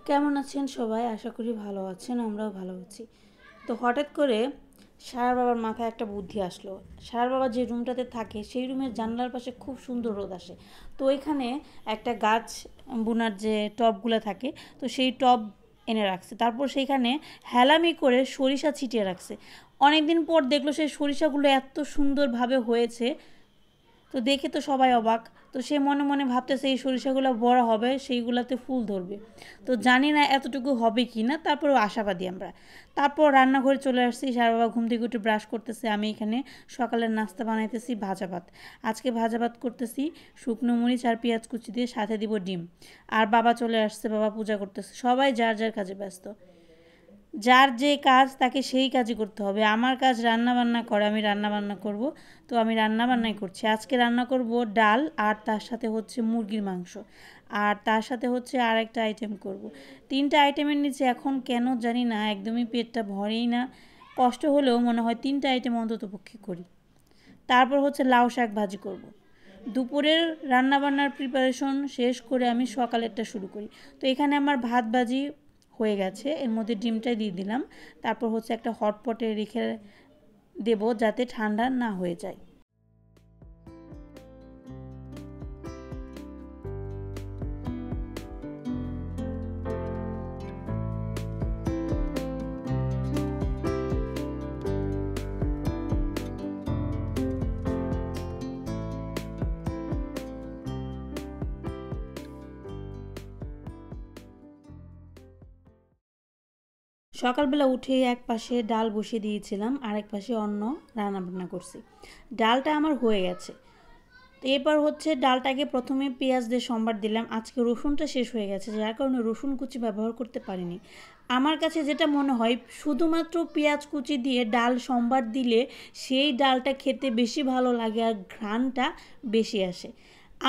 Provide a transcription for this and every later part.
কেমন আছেন সবাই? আশা করি ভালো আছেন, আমরাও ভালো আছি। তো হঠাৎ করে সায়ার বাবার মাথায় একটা বুদ্ধি আসলো। সায়ার বাবা যে রুমটাতে থাকে সেই রুমের জানলার পাশে খুব সুন্দর রোদ আসে। তো ওইখানে একটা গাছ বুনার যে টবগুলো থাকে, তো সেই টব এনে রাখছে। তারপর সেইখানে হেলামি করে সরিষা ছিটিয়ে রাখছে। অনেক দিন পর দেখলো সেই সরিষাগুলো এত সুন্দরভাবে হয়েছে, তো দেখে তো সবাই অবাক। তো সে মনে মনে ভাবতেছে এই সরিষাগুলো বড় হবে, সেইগুলোতে ফুল ধরবে। তো জানি না এতটুকু হবে কি না, তারপরেও আশাবাদী আমরা। তারপর রান্নাঘরে চলে আসছি, সার বাবা ঘুম থেকে উঠে ব্রাশ করতেছে, আমি এখানে সকালের নাস্তা বানাইতেছি ভাজা ভাত। আজকে ভাজা ভাত করতেছি শুকনো মরিচ আর পেঁয়াজ কুচি দিয়ে, সাথে দিব ডিম। আর বাবা চলে আসছে, বাবা পূজা করতেছে। সবাই যার যার কাজে ব্যস্ত। যার যে কাজ তাকে সেই কাজই করতে হবে। আমার কাজ রান্না বান্না করা, আমি রান্না বান্না করব। তো আমি রান্না বান্নাই করছি। আজকে রান্না করব ডাল, আর তার সাথে হচ্ছে মুরগির মাংস, আর তার সাথে হচ্ছে আর একটা আইটেম করব। তিনটা আইটেমের নিচে এখন কেন জানি না একদমই পেটটা ভরেই না। কষ্ট হলেও মনে হয় তিনটা আইটেম অন্তত পক্ষে করি। তারপর হচ্ছে লাউ শাক ভাজি করব। দুপুরের রান্নাবান্নার প্রিপারেশন শেষ করে আমি সকালেরটা শুরু করি। তো এখানে আমার ভাত ভাজি হয়ে গেছে, এর মধ্যে ডিমটা দিয়ে দিলাম। তারপর হচ্ছে একটা হটপটে রেখে দেব যাতে ঠান্ডা না হয়ে যায়। সকালবেলা উঠেই এক পাশে ডাল বসিয়ে দিয়েছিলাম, আর এক পাশে অন্য রান্নাবান্না করছি। ডালটা আমার হয়ে গেছে। তো এরপর হচ্ছে ডালটাকে প্রথমে পেঁয়াজ দিয়ে সম্বার দিলাম। আজকে রসুনটা শেষ হয়ে গেছে, যার কারণে রসুন কুচি ব্যবহার করতে পারিনি। আমার কাছে যেটা মনে হয়, শুধুমাত্র পেঁয়াজ কুচি দিয়ে ডাল সম্বার দিলে সেই ডালটা খেতে বেশি ভালো লাগে আর ঘ্রাণটা বেশি আসে।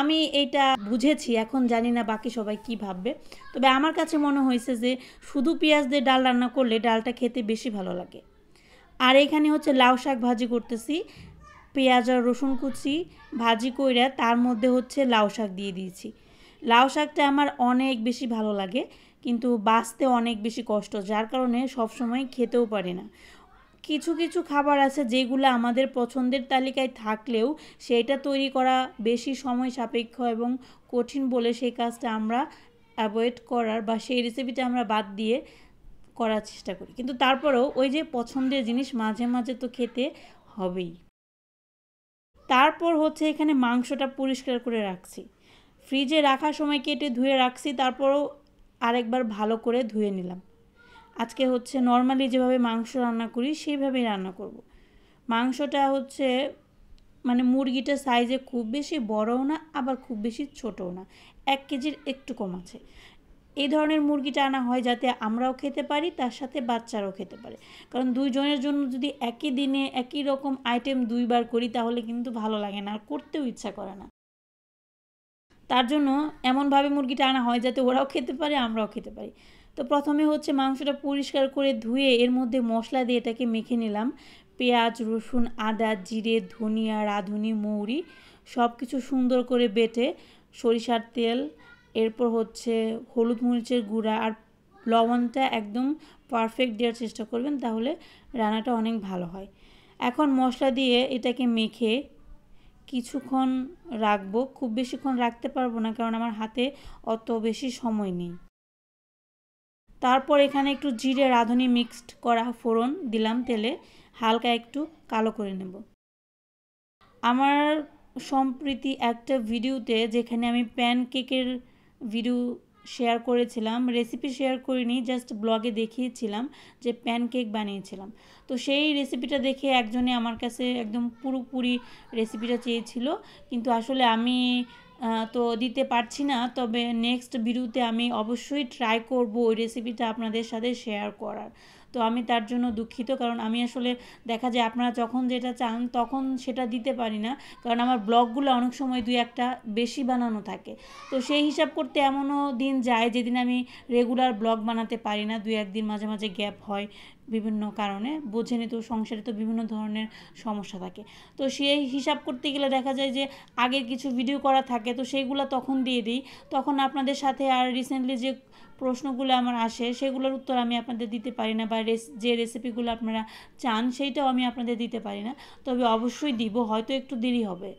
আমি এইটা বুঝেছি, এখন জানি না বাকি সবাই কি ভাববে। তবে আমার কাছে মনে হয়েছে যে শুধু পেঁয়াজ দিয়ে ডাল রান্না করলে ডালটা খেতে বেশি ভালো লাগে। আর এখানে হচ্ছে লাউ শাক ভাজি করতেছি। পেঁয়াজ আর রসুন কুচি ভাজি কইরা তার মধ্যে হচ্ছে লাউ শাক দিয়ে দিয়েছি। লাউ শাকটা আমার অনেক বেশি ভালো লাগে, কিন্তু বাছতে অনেক বেশি কষ্ট, যার কারণে সবসময় খেতেও পারি না। কিছু কিছু খাবার আছে যেগুলো আমাদের পছন্দের তালিকায় থাকলেও সেইটা তৈরি করা বেশি সময় সাপেক্ষ এবং কঠিন বলে সেই কাজটা আমরা অ্যাভয়েড করার বা সেই রেসিপিটা আমরা বাদ দিয়ে করার চেষ্টা করি। কিন্তু তারপরেও ওই যে পছন্দের জিনিস মাঝে মাঝে তো খেতে হবেই। তারপর হচ্ছে এখানে মাংসটা পরিষ্কার করে রাখছি। ফ্রিজে রাখার সময় কেটে ধুয়ে রাখছি, তারপরও আরেকবার ভালো করে ধুয়ে নিলাম। আজকে হচ্ছে নর্মালি যেভাবে মাংস রান্না করি সেইভাবেই রান্না করব। মাংসটা হচ্ছে মানে মুরগিটা সাইজে খুব বেশি বড়ও না, আবার খুব বেশি ছোটও না, 1 কেজির একটু কম আছে। এই ধরনের মুরগিটা আনা হয় যাতে আমরাও খেতে পারি, তার সাথে বাচ্চারাও খেতে পারে। কারণ দুইজনের জন্য যদি একই দিনে একই রকম আইটেম দুইবার করি তাহলে কিন্তু ভালো লাগে না, আর করতেও ইচ্ছা করে না। তার জন্য এমনভাবে মুরগিটা আনা হয় যাতে ওরাও খেতে পারে, আমরাও খেতে পারি। তো প্রথমে হচ্ছে মাংসটা পরিষ্কার করে ধুয়ে এর মধ্যে মশলা দিয়ে এটাকে মেখে নিলাম। পেঁয়াজ, রসুন, আদা, জিরে, ধনিয়া, রাঁধুনি, মৌরি সব কিছু সুন্দর করে বেটে, সরিষার তেল, এরপর হচ্ছে হলুদ মরিচের গুঁড়া আর লবণটা একদম পারফেক্ট দেওয়ার চেষ্টা করবেন, তাহলে রান্নাটা অনেক ভালো হয়। এখন মশলা দিয়ে এটাকে মেখে কিছুক্ষণ রাখবো। খুব বেশিক্ষণ রাখতে পারবো না, কারণ আমার হাতে অত বেশি সময় নেই। তারপর এখানে একটু জিরে রাঁধুনি মিক্সড করা ফোড়ন দিলাম তেলে, হালকা একটু কালো করে নেব। আমার সম্প্রতি একটা ভিডিওতে, যেখানে আমি প্যানকেকের ভিডিও শেয়ার করেছিলাম, রেসিপি শেয়ার করিনি, জাস্ট ব্লগে দেখিয়েছিলাম যে প্যানকেক বানিয়েছিলাম। তো সেই রেসিপিটা দেখে একজনে আমার কাছে একদম পুরোপুরি রেসিপিটা চেয়েছিল, কিন্তু আসলে আমি তো দিতে পারছি না। তবে নেক্সট ভিডিওতে আমি অবশ্যই ট্রাই করব ওই রেসিপিটা আপনাদের সাথে শেয়ার করার। তো আমি তার জন্য দুঃখিত, কারণ আমি আসলে দেখা যায় আপনারা যখন যেটা চান তখন সেটা দিতে পারি না, কারণ আমার ব্লগগুলো অনেক সময় 2-1টা বেশি বানানো থাকে। তো সেই হিসাব করতে এমনও দিন যায় যেদিন আমি রেগুলার ব্লগ বানাতে পারি না, 2-1 দিন মাঝে মাঝে গ্যাপ হয় বিভিন্ন কারণে, বোঝেনি তো সংসারে তো বিভিন্ন ধরনের সমস্যা থাকে। তো সেই হিসাব করতে গেলে দেখা যায় যে আগের কিছু ভিডিও করা থাকে, তো সেইগুলো তখন দিয়ে দিই। তখন আপনাদের সাথে আর রিসেন্টলি যে প্রশ্নগুলো আমার আসে সেগুলোর উত্তর আমি আপনাদের দিতে পারি না, বা যে রেসিপিগুলো আপনারা চান সেইটাও আমি আপনাদের দিতে পারি না। তবে অবশ্যই দিব, হয়তো একটু দেরি হবে।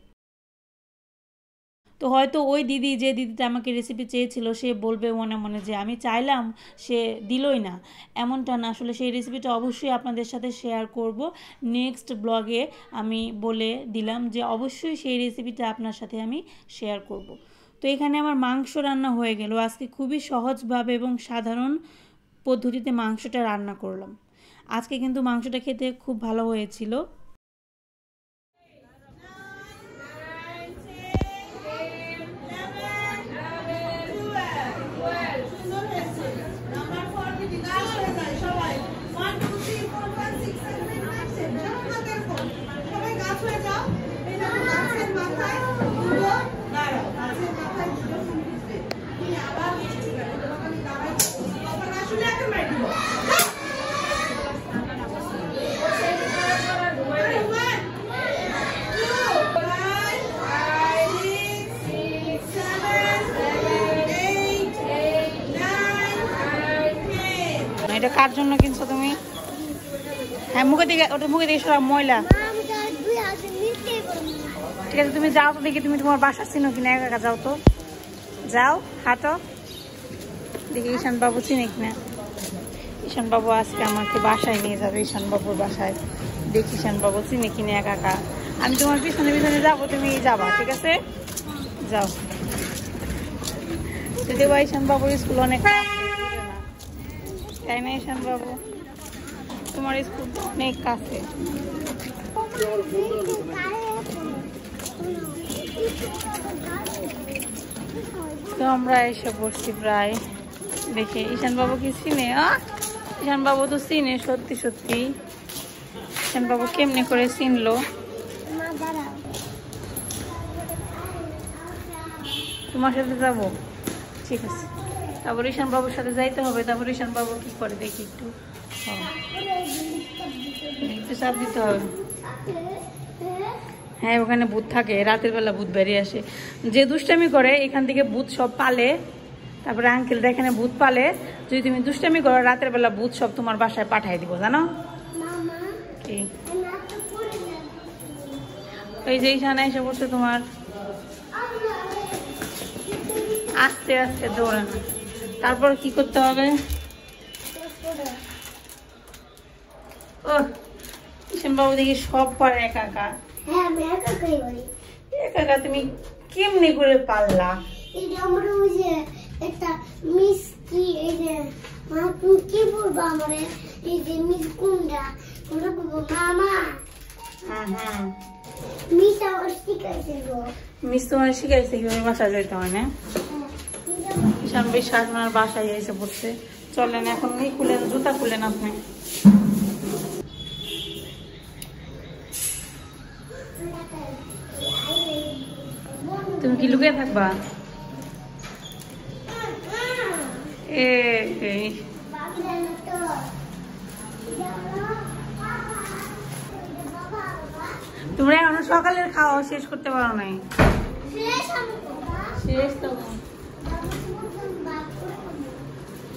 তো হয়তো ওই দিদি, যে দিদিটা আমাকে রেসিপি চেয়েছিল, সে বলবে মনে মনে যে আমি চাইলাম সে দিলই না। এমনটা না, আসলে সেই রেসিপিটা অবশ্যই আপনাদের সাথে শেয়ার করব নেক্সট ব্লগে। আমি বলে দিলাম যে অবশ্যই সেই রেসিপিটা আপনার সাথে আমি শেয়ার করব। তো এখানে আমার মাংস রান্না হয়ে গেল। আজকে খুবই সহজভাবে এবং সাধারণ পদ্ধতিতে মাংসটা রান্না করলাম। আজকে কিন্তু মাংসটা খেতে খুব ভালো হয়েছিল। এটা কার জন্য কিনছো তুমি? হ্যাঁ, মুখে দিকে, ওটা মুখে দিকে সব ময়লা। ঠিক আছে, তুমি যাও তো দেখি তুমি তোমার বাসা চিনো কিনা, একা একা যাও তো, যাও হাঁটো দেখি ঈশান বাবু চিনে কিনা। ঈশান বাবু আজকে আমাকে বাসায় নিয়ে যাবে, ঈশান বাবুর বাসায়। দেখি ঈশান বাবু চিনে কিনে একা একা। আমি তোমার পিছনে পিছনে যাবো, তুমি যাবা, ঠিক আছে? যাও। যদি বা ঈশান বাবুর স্কুল অনেক, তাই না ঈশান বাবু? তোমার স্কুল অনেক কাছে। তো আমরা এসে পড়ছি প্রায়। দেখে ঈশান বাবু কি চিনে? ঈশান বাবু তো চিনে, সত্যি সত্যি। ঈশান বাবু কেমনে করে চিনলো? তোমার সাথে যাবো, ঠিক আছে। তারপর ঈশান বাবুর সাথে যাইতে হবে। তারপর ঈশান বাবু কি করে দেখি একটু, একটু চাপ দিতে হবে। হ্যাঁ, ওখানে ভূত থাকে, রাতের বেলা ভূত বেরিয়ে আসে। যে দুষ্টামি করে এখান থেকে ভূত সব পালে। তারপরে আঙ্কেলরা এখানে ভূত পালে। যদি তুমি দুষ্টামি করো রাতের বেলা, ভূত সব তোমার বাসায় পাঠাই দিব, জানো? কি ওই যে ঈশান এসে পড়ছে তোমার। আস্তে আস্তে দৌড়ানো। তারপর কি করতে হবে? ও ঈশান বাবু দেখি সব পারে একা একা। একা একা তুমি কেমনি করে পারলা? একটা মিস কি, এই যে মা তুমি কি বলবো আমারে, এই যে মিস কুন্ডা আমরা বলবো মামা। হ্যাঁ, মিস আমার শিখাইছে গো। মিস তোমার শিখাইছে কিভাবে বাসায় যেতে হয় না? ঈশান বেশ সাজনার বাসায় এসে পড়ছে। চলেন এখন খুলেন, জুতা খুলেন আপনি। তুমি কি লুকিয়ে থাকবা? তোমরা এখনো সকালের খাওয়া শেষ করতে পারো নাই? শেষ তো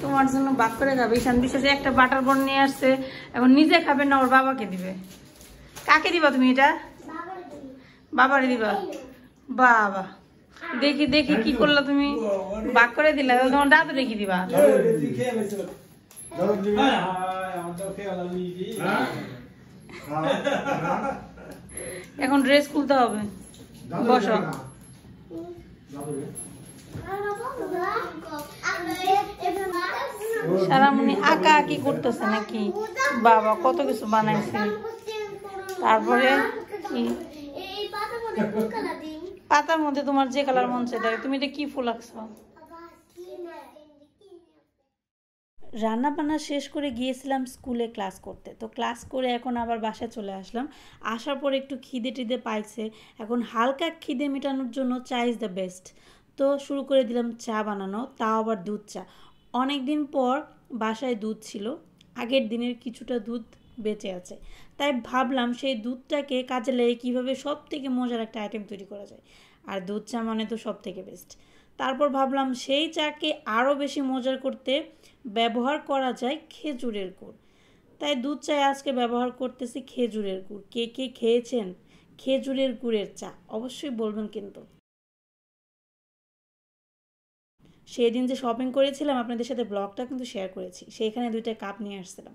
তোমার জন্য ভাগ করে খাবে। ঈশান বিশ্বাসে একটা বাটার বন নিয়ে আসছে, এখন নিজে খাবে না, ওর বাবাকে দিবে। কাকে দিবা তুমি এটা? বাবারে দিবা? বাবা, দেখি দেখি কি করলা তুমি, ভাগ করে দিলা। তোমার দাদু রেখে দিবা। এখন ড্রেস খুলতে হবে, বসো। সারামণি আঁকা আঁকি করতেছে নাকি? বাবা কত কিছু বানাইছে। তারপরে কি পাতার মধ্যে তোমার যে কালার মন চাই, তুমি এটা কি ফুল আঁকছো? রান্না বান্না শেষ করে গিয়েছিলাম স্কুলে ক্লাস করতে। তো ক্লাস করে এখন আবার বাসায় চলে আসলাম। আসার পর একটু খিদে টিদে পাইছে। এখন হালকা খিদে মেটানোর জন্য চা ইজ দ্য বেস্ট। তো শুরু করে দিলাম চা বানানো, তাও আবার দুধ চা। অনেক দিন পর বাসায় দুধ ছিল, আগের দিনের কিছুটা দুধ বেঁচে আছে। তাই ভাবলাম সেই দুধটাকে কাজে লেগে কীভাবে সব থেকে মজার একটা আইটেম তৈরি করা যায়। আর দুধ চা মানে তো সব থেকে বেস্ট। তারপর ভাবলাম সেই চাকে আরও বেশি মজার করতে ব্যবহার করা যায় খেজুরের গুড়। তাই দুধ চায়ে আজকে ব্যবহার করতেছি খেজুরের গুড়। কে কে খেয়েছেন খেজুরের গুড়ের চা অবশ্যই বলবেন কিন্তু। সেদিন যে শপিং করেছিলাম আপনাদের সাথে ব্লগটা কিন্তু শেয়ার করেছি, সেইখানে 2টা কাপ নিয়ে আসছিলাম।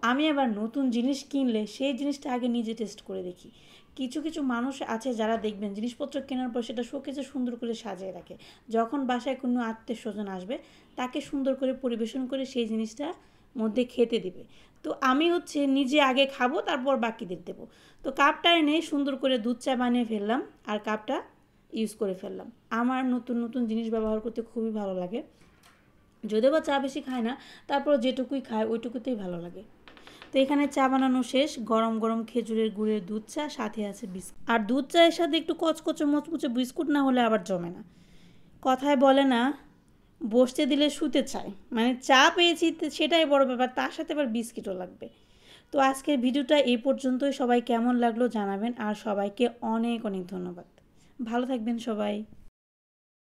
আমি আবার নতুন জিনিস কিনলে সেই জিনিসটা আগে নিজে টেস্ট করে দেখি। কিছু কিছু মানুষ আছে যারা দেখবেন জিনিসপত্র কেনার পর সেটা শোকেজে সুন্দর করে সাজিয়ে রাখে, যখন বাসায় কোনো আত্মীয় স্বজন আসবে তাকে সুন্দর করে পরিবেশন করে সেই জিনিসটা মধ্যে খেতে দিবে। তো আমি হচ্ছে নিজে আগে খাবো, তারপর বাকিদের দেবো। তো কাপটা এনে সুন্দর করে দুধ চা বানিয়ে ফেললাম আর কাপটা ইউজ করে ফেললাম। আমার নতুন নতুন জিনিস ব্যবহার করতে খুবই ভালো লাগে। যদিও বা চা বেশি খায় না, তারপর যেটুকুই খায় ওইটুকুতেই ভালো লাগে। তো এখানে চা বানানো শেষ, গরম গরম খেজুরের গুড়ের দুধ চা, সাথে আছে বিস্কুট। আর দুধ চায়ের সাথে একটু কচকচে মচমচে বিস্কুট না হলে আবার জমে না। কথায় বলে না, বসতে দিলে শুতে চায়, মানে চা পেয়েছি সেটাই বড় ব্যাপার, তার সাথে আবার বিস্কিটও লাগবে। তো আজকের ভিডিওটা এই পর্যন্তই। সবাই কেমন লাগলো জানাবেন, আর সবাইকে অনেক অনেক ধন্যবাদ। ভালো থাকবেন সবাই।